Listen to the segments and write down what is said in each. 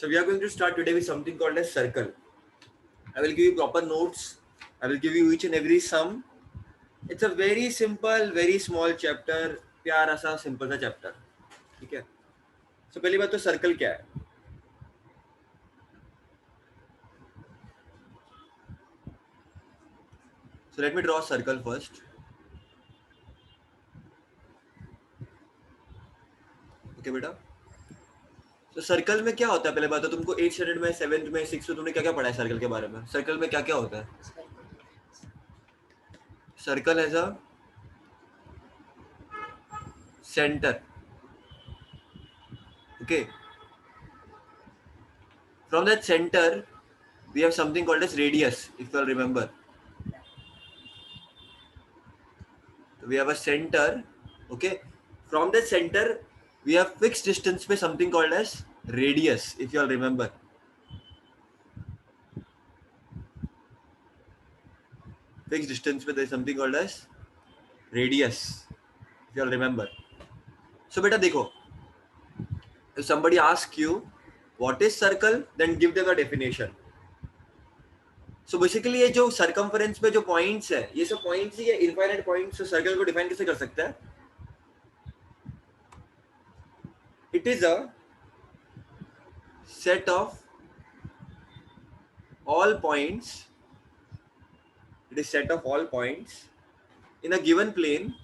So we are going to start today with something called as circle. I will give you proper notes. I will give you each and every sum. It's a very simple, very small chapter. प्यारा सा simple सा chapter. ठीक है. So पहली बात तो circle क्या है? So let me draw a circle first. Okay बेटा. तो सर्कल में क्या होता है पहले बात तो तुमको 8th स्टैंडर्ड में 7th में 6th में तुमने क्या क्या पढ़ा है सर्कल के बारे में? सर्कल में क्या क्या होता है? Circle as a center. Okay. From that center, we have something called as radius, if you all remember. So we have a center. Okay. From that center, we have fixed distance by something called as radius, if you all remember. Fixed distance by something called as radius, if you all remember. So beta dekho, if somebody asks you what is circle, then give them a definition. So basically ये जो circumference पे जो points है, ये सब points ही है, infinite points. So circle को define कैसे कर सकते हैं? It is a set of all points. It is set of all points in a given plane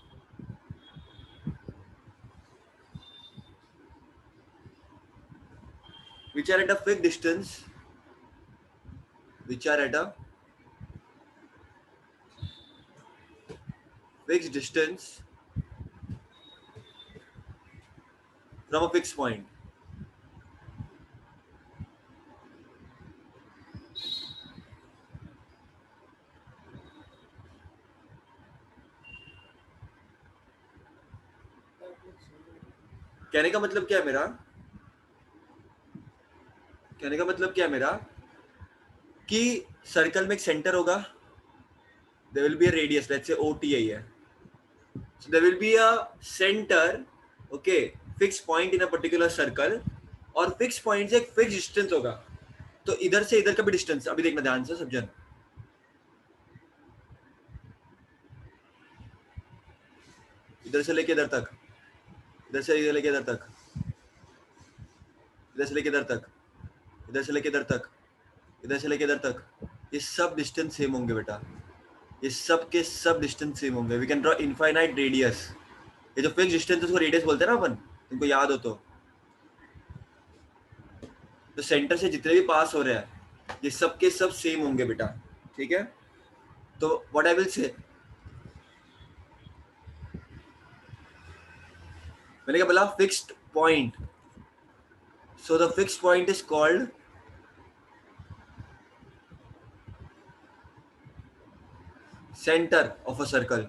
which are at a fixed distance, from a fixed point. कहने का मतलब क्या है मेरा? कहने का मतलब क्या है मेरा कि सर्कल में एक सेंटर होगा, there will be a radius, let's say OTI है, so there will be a center, okay, fixed point in a particular circle, और fixed point से एक fixed distance होगा. तो इधर से इधर का भी डिस्टेंस अभी देखना ध्यान से सब जन. इधर से लेके इधर तक, इधर से लेके इधर तक, इधर से लेके इधर तक, इधर से लेके इधर तक, इधर से लेके इधर तक, ये सब डिस्टेंस सेम होंगे बेटा. ये सब के सब डिस्टेंस सेम होंगे. We can draw infinite radius. ये जो फिक्स डिस्टेंस उसको रेडियस बोलते हैं ना अपन, तुमको याद हो तो सेंटर से जितने भी पास हो रहे हैं ये सब के सब सेम होंगे बेटा. ठीक है. तो व्हाट आई विल से, मैंने क्या बोला? Fixed point. So the fixed point is called center of a circle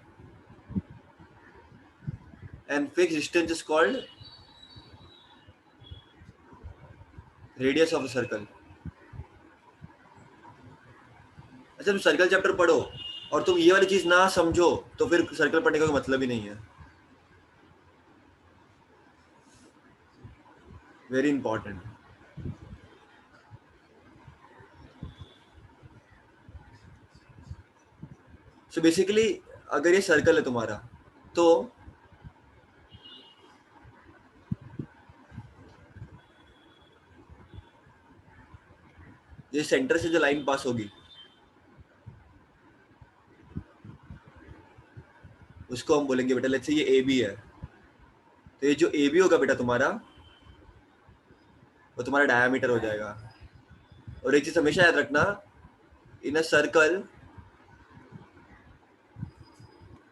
and fixed distance is called radius of a circle. अच्छा, तुम सर्कल चैप्टर पढ़ो और तुम ये वाली चीज ना समझो तो फिर सर्कल पढ़ने का कोई मतलब ही नहीं है. Very important. सो बेसिकली अगर ये सर्कल है तुम्हारा तो ये सेंटर से जो लाइन पास होगी उसको हम बोलेंगे बेटा, लेट्स से ये ए बी है, तो ये जो ए बी होगा बेटा तुम्हारा, वो तुम्हारा डायमीटर हो जाएगा. और एक चीज हमेशा याद रखना, in a circle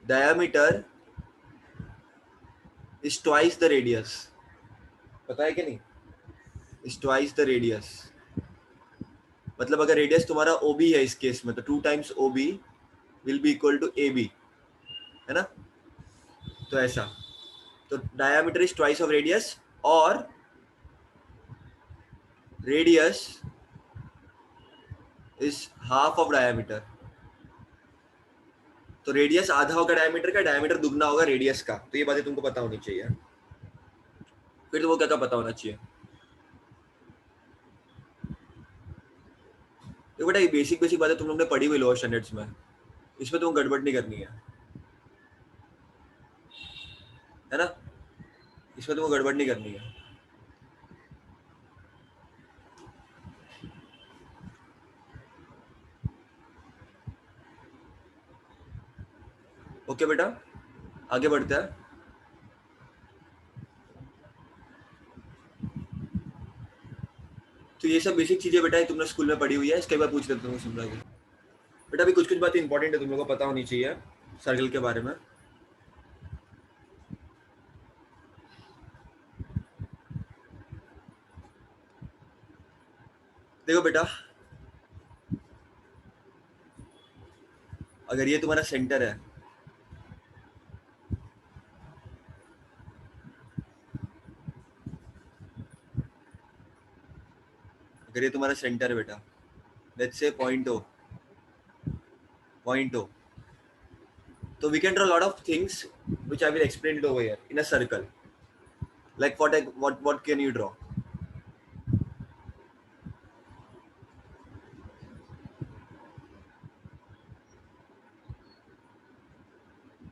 diameter is twice the radius. पता है कि नहीं? Is twice the radius. मतलब अगर रेडियस तुम्हारा OB है इस केस में तो 2 times OB will be equal to AB, है ना? तो ऐसा, तो diameter is twice of radius और radius is half of diameter. तो रेडियस आधा होगा डायमीटर का, डायमीटर दुगना होगा रेडियस का. तो ये बातें तुमको पता होनी चाहिए. फिर तुमको क्या क्या पता होना चाहिए? तो बेटा ये बेसिक बेसिक बातें तुम लोगों ने पढ़ी हुई लोअर स्टैंडर्ड्स में, इसमें तुम गड़बड़ नहीं करनी है ना, इसमें तुमको गड़बड़ नहीं करनी है। ओके बेटा, आगे बढ़ते हैं। तो ये सब बेसिक चीजें बेटा तुमने स्कूल में पढ़ी हुई है, इसके बाद पूछ लेते तुमको समझा के। बेटा अभी कुछ कुछ बातें इंपॉर्टेंट है, तुम लोगों को पता होनी चाहिए सर्कल के बारे में। देखो बेटा, अगर ये तुम्हारा सेंटर है, अगर ये तुम्हारा सेंटर है बेटा, let's say point O, so we can draw a lot of things which I will explain it over here in a circle. Like what can you draw?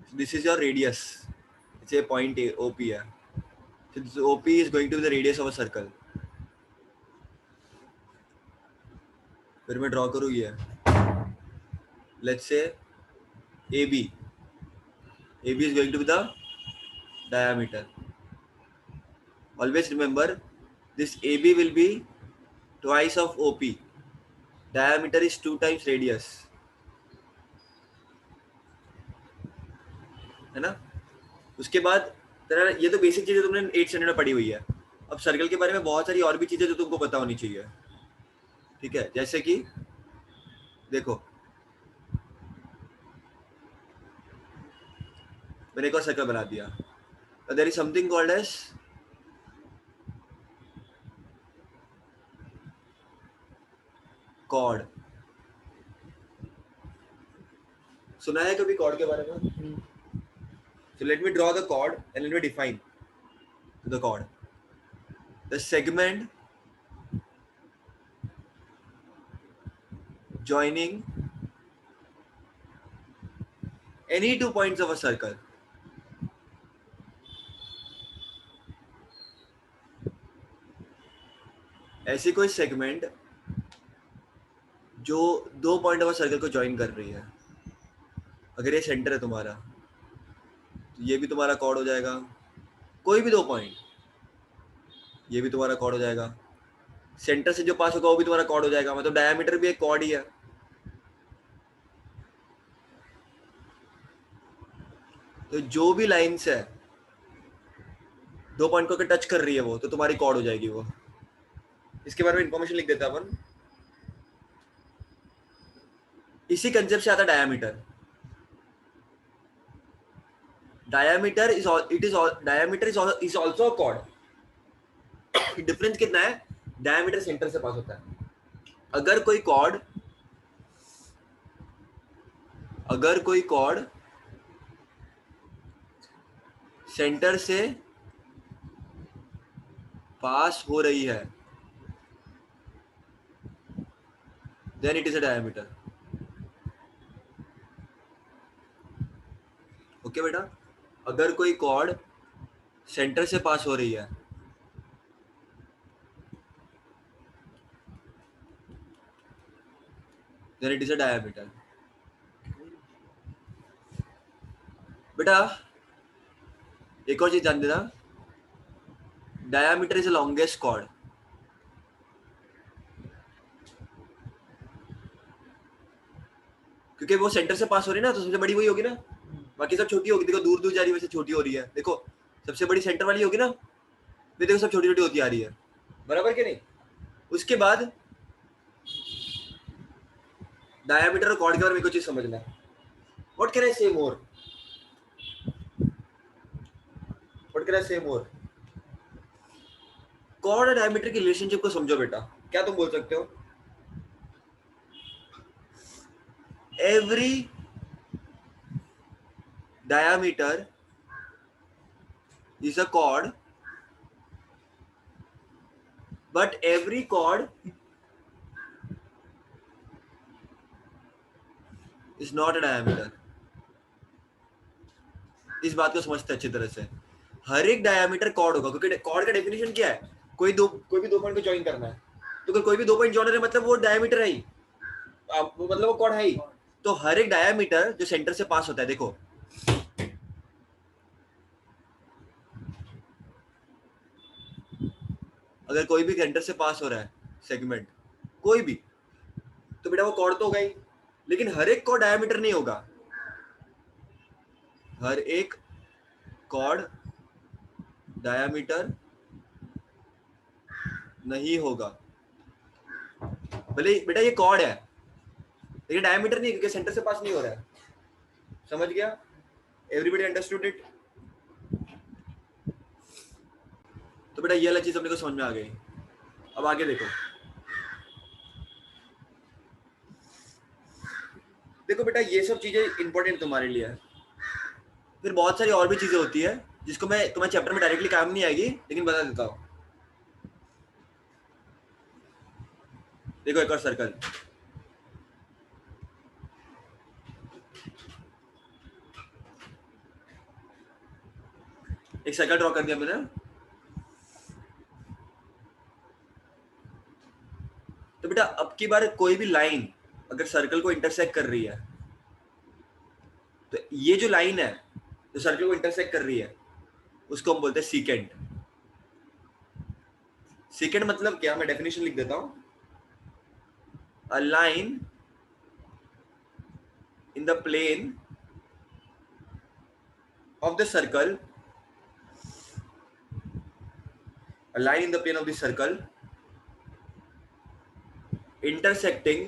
So this is your radius. It's a point A, OP है. So this OP is going to be the radius of a circle. फिर मैं draw करूँ ये. Let's say AB. AB is going to be the diameter. Always remember, this AB will be twice of OP. Diameter is 2 times radius. है ना? उसके बाद तेरा ये तो बेसिक चीजें तुमने 8th स्टैंडर्ड में पढ़ी हुई है। अब सर्कल के बारे में बहुत सारी और भी चीजें जो तुमको पता होनी चाहिए, ठीक है? जैसे कि देखो, मैंने एक और सर्कल बना दिया। There is something called as chord. सुना है कभी कॉर्ड के बारे में? So let me draw the chord and let me define the chord. The segment joining any 2 points of a circle. ऐसी कोई सेगमेंट जो 2 पॉइंट ऑफ सर्कल को ज्वाइन कर रही है। अगर ये सेंटर है तुम्हारा, तो ये भी तुम्हारा कॉर्ड हो जाएगा। कोई भी 2 पॉइंट, ये भी तुम्हारा कॉर्ड हो जाएगा। सेंटर से जो पास होगा वो भी तुम्हारा कॉर्ड हो जाएगा। मतलब डायमीटर भी एक कॉर्ड ही है। तो जो भी लाइंस है 2 पॉइंट को अगर टच कर रही है वो, तो तुम्हारी कॉर्ड हो जाएगी वो। इसके बारे में इंफॉर्मेशन लिख देता अपन। इसी कंसेप्ट से आता diameter. diameter is also a chord. Difference कितना है? डायमीटर सेंटर से पास होता है। अगर कोई कॉर्ड सेंटर से पास हो रही है, then it is a diameter. Okay बेटा, अगर कोई कॉर्ड सेंटर से पास हो रही है, then it is a diameter. बेटा एक और चीज जान देना, diameter is a longest chord. क्योंकि वो सेंटर से पास हो रही है ना, तो सबसे बड़ी वही होगी ना, बाकी सब छोटी होगी। देखो दूर दूर जा रही है, वैसे छोटी हो रही है। देखो सबसे बड़ी सेंटर वाली होगी ना, देखो सब छोटी छोटी होती आ रही है, बराबर के नहीं? उसके बाद डायमीटर और कॉर्ड के बारे में कुछ चीज समझना है। व्हाट कैन आई से मोर? कॉर्ड और डायमीटर की रिलेशनशिप को समझो बेटा। क्या तुम बोल सकते हो? Every diameter is a chord, but every chord is not a diameter. इस बात को समझते अच्छी तरह से। हर एक डायमीटर कॉर्ड होगा, क्योंकि कॉर्ड का डेफिनेशन क्या है, कोई भी दो पॉइंट को ज्वाइन करना है, तो अगर कोई भी दो पॉइंट ज्वाइन है मतलब वो डायमीटर है ही, वो मतलब वो कॉर्ड है ही। तो हर एक डायमीटर जो सेंटर से पास होता है, देखो अगर कोई भी सेंटर से पास हो रहा है सेगमेंट कोई भी, तो बेटा वो कॉर्ड तो होगा ही, लेकिन हर एक कॉर्ड डायमीटर नहीं होगा। हर एक कॉर्ड डायमीटर नहीं होगा। भले बेटा ये कॉर्ड है लेकिन डायमीटर नहीं, क्योंकि सेंटर से पास नहीं हो रहा है। समझ गया? Everybody understood it? तो बेटा ये वाला चीज अपने को समझ में आ गई। अब आगे देखो, देखो बेटा ये सब चीजें इंपॉर्टेंट तुम्हारे लिए है। फिर बहुत सारी और भी चीजें होती है जिसको मैं तुम्हारे चैप्टर में डायरेक्टली काम नहीं आएगी, लेकिन बता देता हूँ। देखो एक और सर्कल, एक सर्कल ड्रॉ कर दिया मैंने। तो बेटा अब की बार कोई भी लाइन अगर सर्कल को इंटरसेक्ट कर रही है, तो ये जो लाइन है जो सर्कल को इंटरसेक्ट कर रही है उसको हम बोलते हैं सीकेंट। सीकेंट मतलब क्या, मैं डेफिनेशन लिख देता हूं। A line in the plane of the circle, a line in the plane of the circle intersecting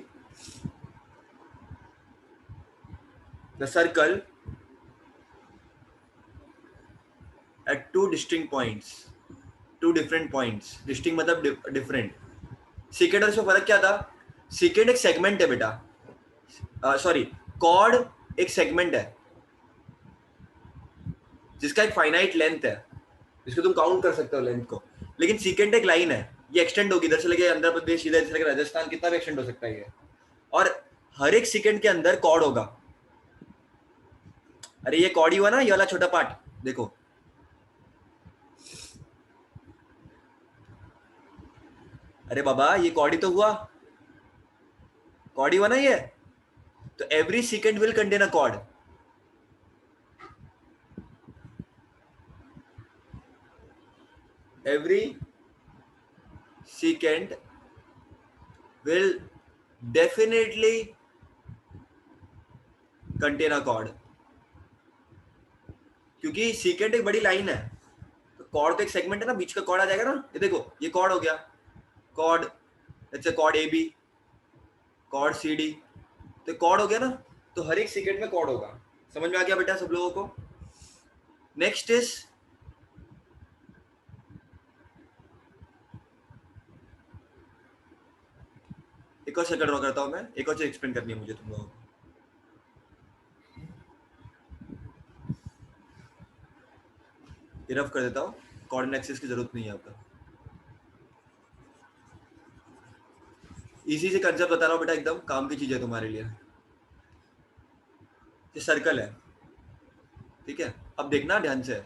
the circle at two distinct points, two different points। distinct मतलब different। secant और इसमें फर्क क्या था? secant एक सेगमेंट है बेटा, sorry cord एक सेगमेंट है जिसका एक फाइनाइट लेंथ है, जिसको तुम काउंट कर सकते हो लेंथ को। लेकिन secant एक लाइन है, ये एक्सटेंड होगी इधर से लेके आंध्र प्रदेश, इधर से लेके राजस्थान, कितना भी एक्सटेंड हो सकता है ये। और हर एक secant के अंदर कॉर्ड होगा। अरे ये कॉर्ड ही हुआ ना, ये वाला छोटा पार्ट देखो, अरे बाबा ये कॉर्ड ही तो हुआ, कॉर्ड ही हुआ ना ये। तो every secant will contain a chord। every secant will definitely contain a chord, क्योंकि secant एक बड़ी लाइन है, तो कॉर्ड तो एक सेगमेंट है ना, बीच का कॉर्ड आ जाएगा ना। ये देखो ये कॉर्ड हो गया, कॉर्ड, जैसे chord A B, chord C D, तो कॉर्ड हो गया ना। तो हर एक secant में कॉर्ड होगा। समझ में आ गया बेटा सब लोगों को? नेक्स्ट इज, एक और सर्कल ड्रॉ करता हूं मैं, एक और चीज एक्सप्लेन करनी है मुझे तुम लोगों को। रफ कर देता हूँ, कोऑर्डिनेट एक्सिस की जरूरत नहीं है आपका। इसी से कंसेप्ट बता रहा हूँ बेटा, एकदम काम की चीज है तुम्हारे लिए। ये सर्कल है, ठीक है? अब देखना ध्यान से,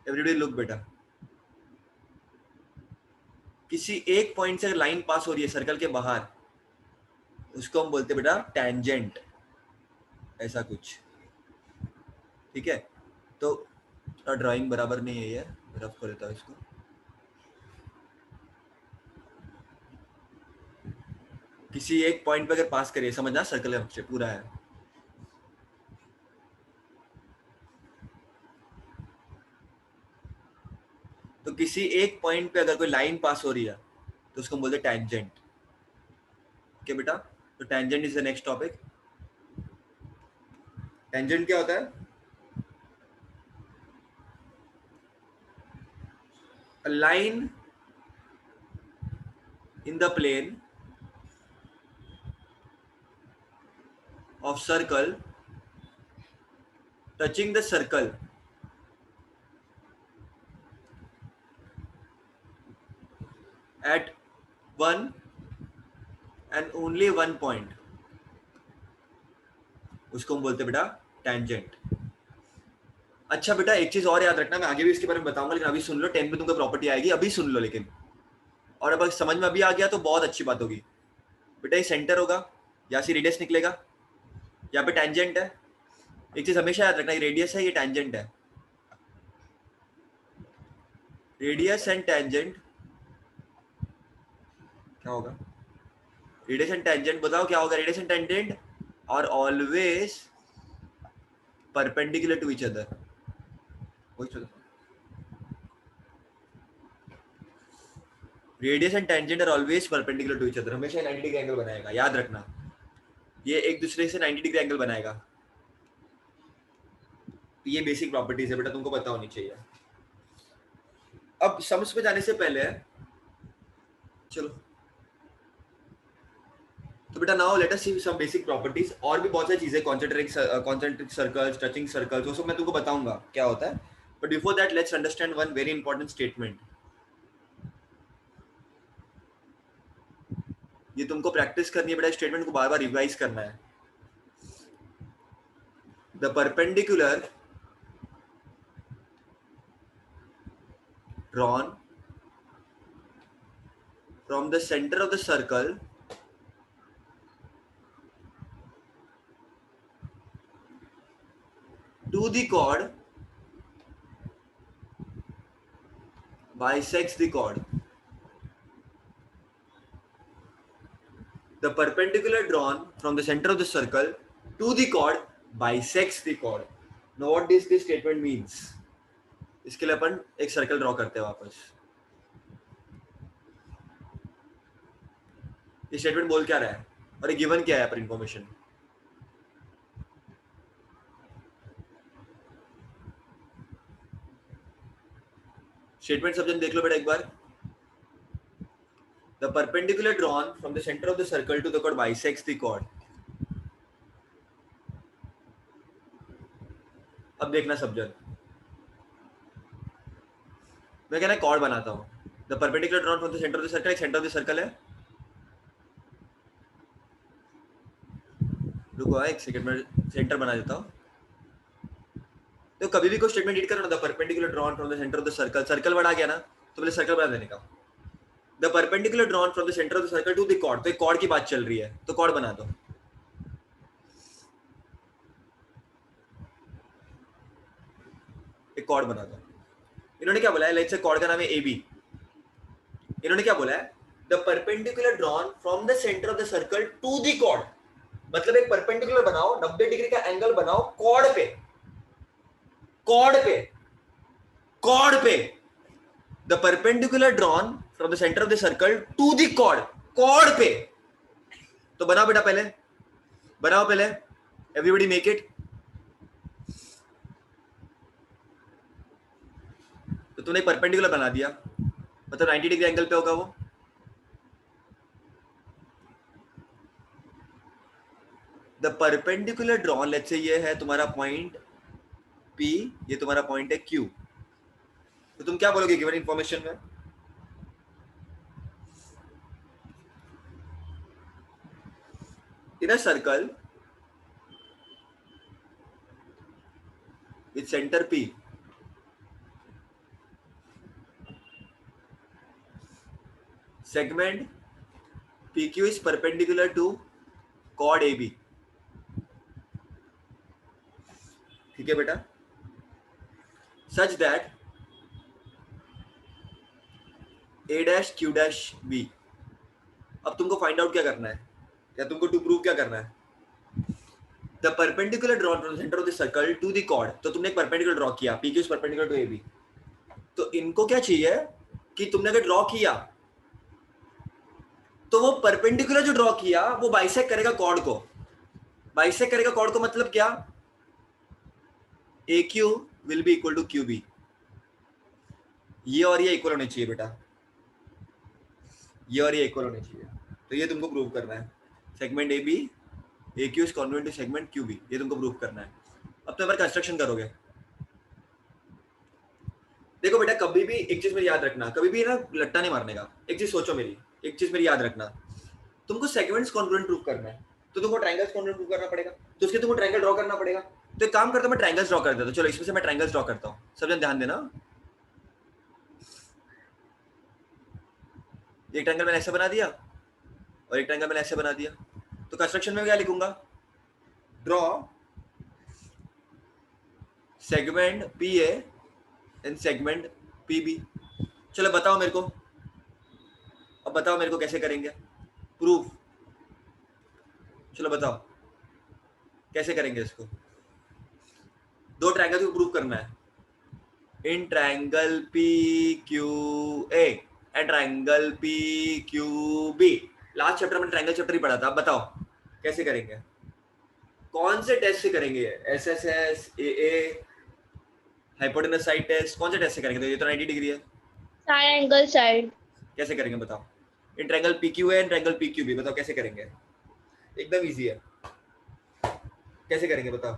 एवरीबडी लुक बेटा। किसी एक पॉइंट से लाइन पास हो रही है सर्कल के बाहर, उसको हम बोलते हैं बेटा टैंजेंट, ऐसा कुछ, ठीक है? तो ड्राइंग बराबर नहीं है ये, रफ कर देता हूँ इसको। किसी एक पॉइंट पे अगर पास करिए, समझना सर्कल है पूरा है, तो किसी एक पॉइंट पे अगर कोई लाइन पास हो रही है तो उसको हम बोलते हैं टैंजेंट। ओके बेटा, तो tangent is the next topic. Tangent क्या होता है? A line in the plane of circle touching the circle at one and only one point, उसको हम बोलते हैं बेटा टेंजेंट। अच्छा बेटा एक चीज और याद रखना, मैं आगे भी इसके बारे में बताऊंगा, लेकिन अभी सुन लो, 10 में तुमको प्रॉपर्टी आएगी, अभी सुन लो लेकिन। और अब समझ में अभी आ गया तो बहुत अच्छी बात होगी। बेटा ये सेंटर होगा, यहाँ से रेडियस निकलेगा, यहाँ पे टेंजेंट है। एक चीज हमेशा याद रखना, ये रेडियस है, ये टेंजेंट है। रेडियस एंड टेंजेंट क्या होगा? रेडियस एंड टेंजेंट बताओ क्या होगा? Radius and tangent are always perpendicular to each other. Radius and tangent are always perpendicular to each other, हमेशा 90 डिग्री एंगल बनाएगा, याद रखना। ये एक दूसरे से 90 डिग्री एंगल बनाएगा। ये बेसिक प्रॉपर्टीज है बेटा, तुमको पता होनी चाहिए। अब सम्स पे जाने से पहले चलो, तो बेटा नाउ लेट अस सी सम बेसिक प्रॉपर्टीज। और भी बहुत सारी चीजें, कॉन्सेंट्रिक सर्कल्स, टचिंग सर्कल्स, वो सब मैं तुमको बताऊंगा क्या होता है। But before that let's understand one very important statement. ये तुमको प्रैक्टिस करनी है बेटा, स्टेटमेंट को बार बार रिवाइज करना है। The perpendicular drawn from the center of the circle to the chord bisects the chord. The perpendicular drawn from the center of the circle to the chord bisects the chord. Now what does this statement means? इसके लिए अपन एक circle draw करते हैं वापस। ये statement बोल क्या रहा है और ये गिवन क्या है पर इंफॉर्मेशन? स्टेटमेंट सब जन देख लो बेटा एक बार। The perpendicular drawn from the center of the circle to the chord bisects the chord. अब देखना सब जन, मैं कहना कॉर्ड बनाता हूँ। The perpendicular drawn from the centre of the circle, एक सेंटर ऑफ द सर्कल है। रुको एक सेकंड में सेंटर बना देता हूँ। तो कभी भी कोई स्टेटमेंट रीड करो ना, the perpendicular drawn from the centre of the circle, circle बना गया ना, तो पहले सर्कल बना देने का। The perpendicular drawn from the centre of the circle to the chord, तो एक कॉर्ड की बात चल रही है, तो कॉर्ड बना दो। एक कॉर्ड बना दो। इन्होंने क्या बोला है? लेट्स से कॉर्ड का नाम है AB। इन्होंने क्या बोला है? The perpendicular drawn from the centre of the circle to the chord, मतलब एक परपेंडिकुलर बनाओ, 90 डिग्री का एंगल बनाओ कॉर्ड पे, कॉर्ड पे, कॉर्ड पे। The perpendicular drawn from the centre of the circle to the chord, chord पे। तो बनाओ बेटा, पहले बनाओ, पहले एवरीबॉडी मेक इट। तो तूने परपेंडिकुलर बना दिया, मतलब 90 डिग्री एंगल पे होगा वो। The perpendicular drawn, let's say ये है तुम्हारा पॉइंट P, ये तुम्हारा पॉइंट है Q। तो तुम क्या बोलोगे गिवन इंफॉर्मेशन में? In a circle with centre P, segment PQ is perpendicular to chord AB। ठीक है बेटा? such that A dash Q dash B। अब तुमको फाइंड आउट क्या करना है, या तुमको टू प्रूव क्या करना है? The perpendicular drawn from the centre of the circle to the chord, तो तुमने एक परपेंडिकुलर ड्रॉ किया, PQ is perpendicular to AB। तो इनको क्या चाहिए कि तुमने अगर ड्रॉ किया तो वो परपेंडिकुलर जो ड्रॉ किया वो बाइसेक्ट करेगा कॉर्ड को। बाइसेक्ट करेगा कॉर्ड को मतलब क्या? AQ will be equal to QB। ये और ये इक्वल होने चाहिए बेटा, ये और ये इक्वल होने चाहिए। तो ये तुमको प्रूव करना है। Segment AB AQ is congruent to segment QB, ये तुमको प्रूव करना है। अब तो बार कंस्ट्रक्शन करोगे। देखो बेटा, कभी भी एक चीज मेरी याद रखना, कभी भी ना लट्टा नहीं मारने का। एक चीज सोचो मेरी, एक चीज मेरी याद रखना, तुमको सेगमेंट्स कॉन्ग्रुएंट प्रूव करना है तो तुमको ट्रायंगल्स कॉन्ग्रुएंट प्रूव करना पड़ेगा, तो उसके तुमको ट्रायंगल ड्रॉ करना पड़ेगा। तो एक काम करता हूं, मैं ट्रायंगल्स ड्रॉ कर देता हूं। चलो इसमें से मैं ट्रायंगल्स ड्रॉ करता हूं, सब जन ध्यान देना। एक ट्रायंगल मैंने ऐसे बना दिया और एक ट्रायंगल मैंने ऐसे बना दिया। तो कंस्ट्रक्शन में क्या लिखूंगा, draw segment P A and segment P B. चलो बताओ मेरे को, अब बताओ मेरे को कैसे करेंगे प्रूफ। चलो बताओ कैसे करेंगे इसको। दो ट्रायंगल को प्रूव करना है, in triangle P Q A and triangle P Q B. Last chapter में ट्रायंगल चैप्टर ही पढ़ा था। अब बताओ कैसे करेंगे, कौन से टेस्ट से करेंगे, एस एस एस, ए ए, हाइपोटेनस साइड टेस्ट, कौन से टेस्ट से करेंगे? तो ये तो 90 डिग्री है। Side angle side. कैसे करेंगे बताओ, in triangle P Q A and triangle P Q B, बताओ कैसे करेंगे? एकदम इजी है, कैसे करेंगे बताओ।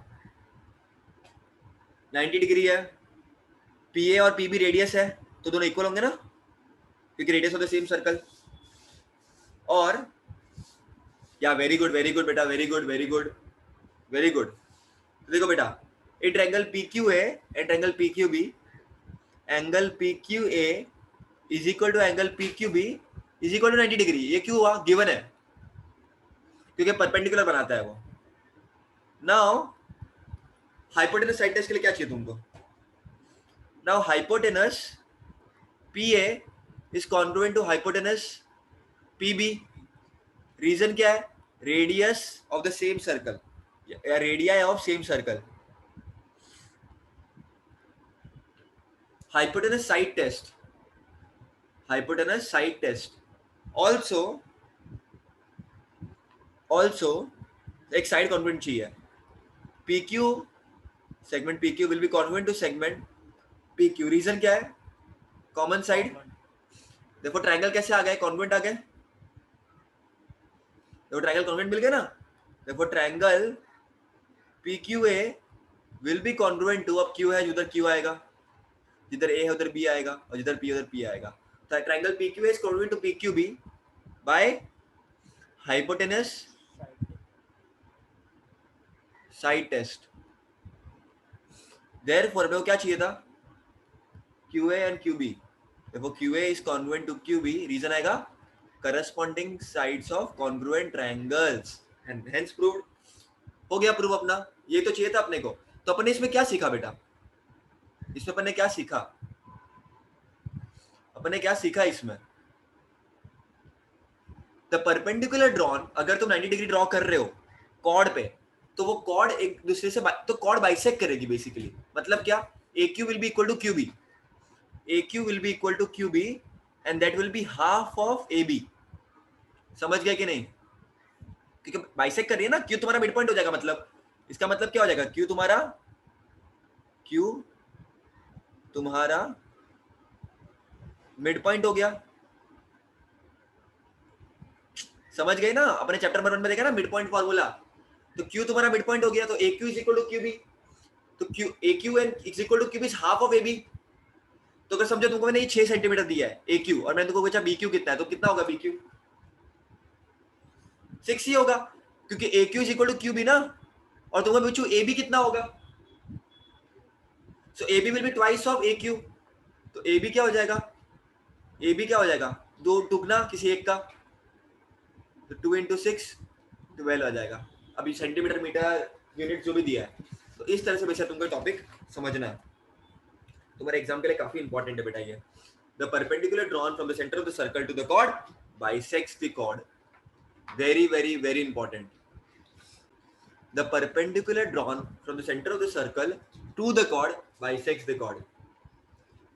90 डिग्री है, पी ए और पी बी रेडियस है, तो दोनों इक्वल होंगे ना, क्योंकि radius of the same circle. और या वेरी गुड बेटा, very good very good very good. तो देखो बेटा, a triangle P Q A and triangle P Q B, angle P Q A is equal to angle P Q B is equal to 90 degree. ये क्यों हुआ? Given है, क्योंकि perpendicular बनाता है वो। नाउ हाइपोटेनस साइड टेस्ट के लिए क्या चाहिए तुमको? Now hypotenuse P A is congruent to hypotenuse P B. Reason क्या है? Radius of the same circle या radii of same circle. hypotenuse side test, hypotenuse side test also एक side congruent चाहिए। PQ segment PQ will be congruent to segment PQ। रीजन क्या है? Common side. देखो triangle कैसे आ गए, कॉन्ग्रुएंट आ गए। देखो ट्रायंगल कॉन्ग्रुएंट मिल गया ना। देखो triangle PQA will be congruent to, अब Q है उधर Q आएगा, जिधर A है उधर B आएगा, और जिधर P उधर P आएगा। तो triangle PQA is congruent to PQB by hypotenuse side test. Therefore मेरे को क्या चाहिए था? QA and QB। देखो QA is congruent to QB, reason आएगा corresponding sides of congruent triangles and hence proved। हो गया प्रूव अपना, ये तो चाहिए था अपने को। तो अपने इसमें क्या सीखा बेटा, इसमें अपने क्या सीखा, अपने क्या सीखा इसमें? द परपेंडिकुलर ड्रॉन, अगर तुम 90 डिग्री ड्रॉ कर रहे हो कॉर्ड पे, तो वो कॉर्ड एक दूसरे से तो कॉर्ड बाइसेक्ट करेगी बेसिकली। मतलब क्या? AQ will be equal to QB, AQ will be equal to QB and that will be half of AB। समझ गए कि नहीं? क्योंकि बाइसेक्ट कर रही है ना, Q तुम्हारा मिड पॉइंट हो जाएगा। मतलब इसका मतलब क्या हो जाएगा, Q तुम्हारा मिड पॉइंट हो गया। समझ गए ना? अपने चैप्टर नंबर 1 में देखा ना मिड पॉइंट फार्मूला। तो Q तुम्हारा मिड पॉइंट हो गया, तो AQ is equal to QB। तो AQ is equal to QB is half of AB। तो अगर समझो तुमको मैंने ये 6 सेंटीमीटर दिया है AQ, और मैंने तुमको पूछा BQ कितना है, तो कितना होगा BQ? 6 ही होगा, क्योंकि AQ is equal to QB ना। और तुमको पूछूं AB कितना होगा, so AB will be twice of AQ। तो AB क्या हो जाएगा, AB क्या हो जाएगा, दो टुकना किसी एक का, तो 2 इंटू 6 12 आ जाएगा। अभी सेंटीमीटर मीटर यूनिट जो भी दिया है। तो इस तरह से वैसे तुमको टॉपिक समझना है, तुम्हारे एग्जाम के लिए काफी इंपॉर्टेंट है बेटा ये। The perpendicular drawn from the centre of the circle to the chord bisects the chord. Very very very important. The perpendicular drawn from the centre of the circle to the chord bisects the chord.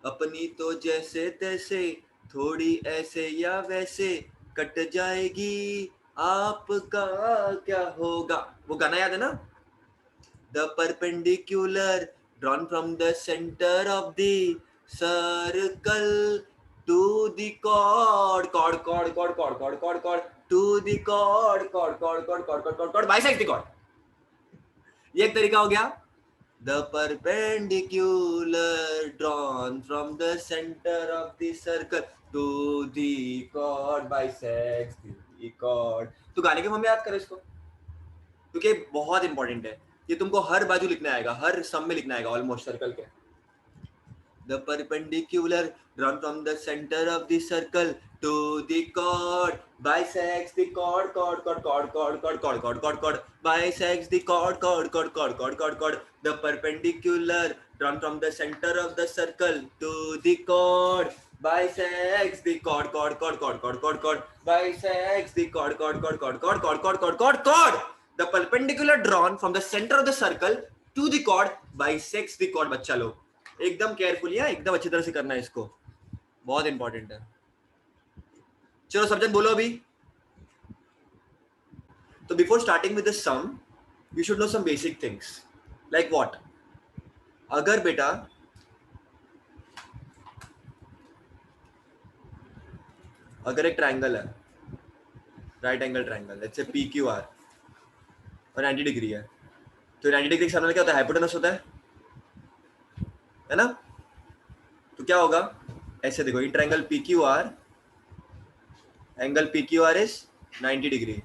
अपनी तो जैसे तैसे, थोड़ी ऐसे या वैसे, cut जाएगी आपका क्या होगा। वो गाना याद है ना? The perpendicular drawn from the centre of the circle to the chord, chord chord chord chord chord chord chord to the chord, chord chord chord chord chord chord chord bisect the chord. ये एक तरीका हो गया The perpendicular drawn from the center of the circle to the chord bisects the chord. तो गाने के में याद करो इसको, क्योंकि बहुत इंपॉर्टेंट है ये, तुमको हर बाजू लिखना आएगा, हर सम में लिखना आएगा ऑलमोस्ट सर्कल के. The perpendicular drawn from the center of the circle to the chord bisects the chord bisects the chord. The perpendicular drawn from the center of the circle to the chord bisects the chord bisects the chord. The perpendicular drawn from the center of the circle to the chord bisects the chord. बच्चा लोग एकदम carefully है, एकदम अच्छी तरह से करना है इसको, बहुत इंपॉर्टेंट है. चलो सब्जेक्ट बोलो अभी. तो before starting with the sum you should know some basic things like what. अगर बेटा अगर एक ट्रायंगल है, right angle triangle, let's say P Q R और 90 डिग्री है, तो 90 डिग्री के सामने क्या होता है? हाइपोटेनस होता है ना. तो क्या होगा, ऐसे देखो, in triangle P Q R, angle P Q R is 90 degree.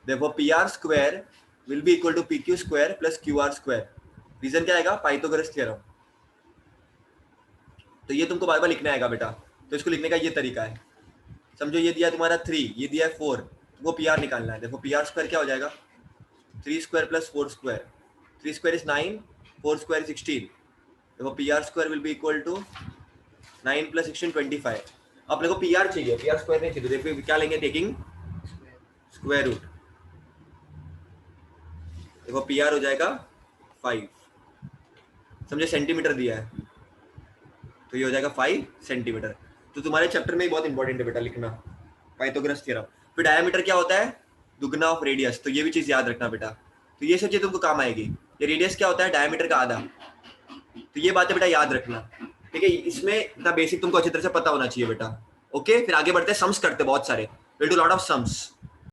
देखो P R square will be equal to P Q square plus Q R square. Reason क्या आएगा? Pythagoras theorem. तो ये तुमको बार बार लिखना आएगा बेटा. तो इसको लिखने का ये तरीका है, समझो ये दिया तुम्हारा 3, ये दिया है 4, वो पी आर निकालना है. देखो पी आर स्क्वायर क्या हो जाएगा? 3 square plus 4 square. 3 square is 9, 4 square 16. देखो P R square will be equal to 9 plus 16 25. अब देखो पी आर चाहिए, पी आर स्क्वायर नहीं चाहिए. देखो क्या लेंगे? Taking square root. देखो पी आर हो जाएगा 5. समझे? सेंटीमीटर दिया है तो ये हो जाएगा 5 सेंटीमीटर. तो तुम्हारे चैप्टर में बहुत इंपॉर्टेंट है बेटा लिखना, पाइथागोरस थ्योरम. फिर डायमीटर क्या होता है? दुगना ऑफ रेडियस. तो ये भी चीज याद रखना बेटा. तो ये सब चीज तुमको काम आएगी. ये रेडियस क्या होता है? डायमीटर का आधा. तो ये बातें बेटा याद रखना, ठीक है. इसमें इतना बेसिक तुमको अच्छी तरह से पता होना चाहिए बेटा. ओके, फिर आगे बढ़ते हैं, सम्स करते हैं बहुत सारे. Will do lot of sums.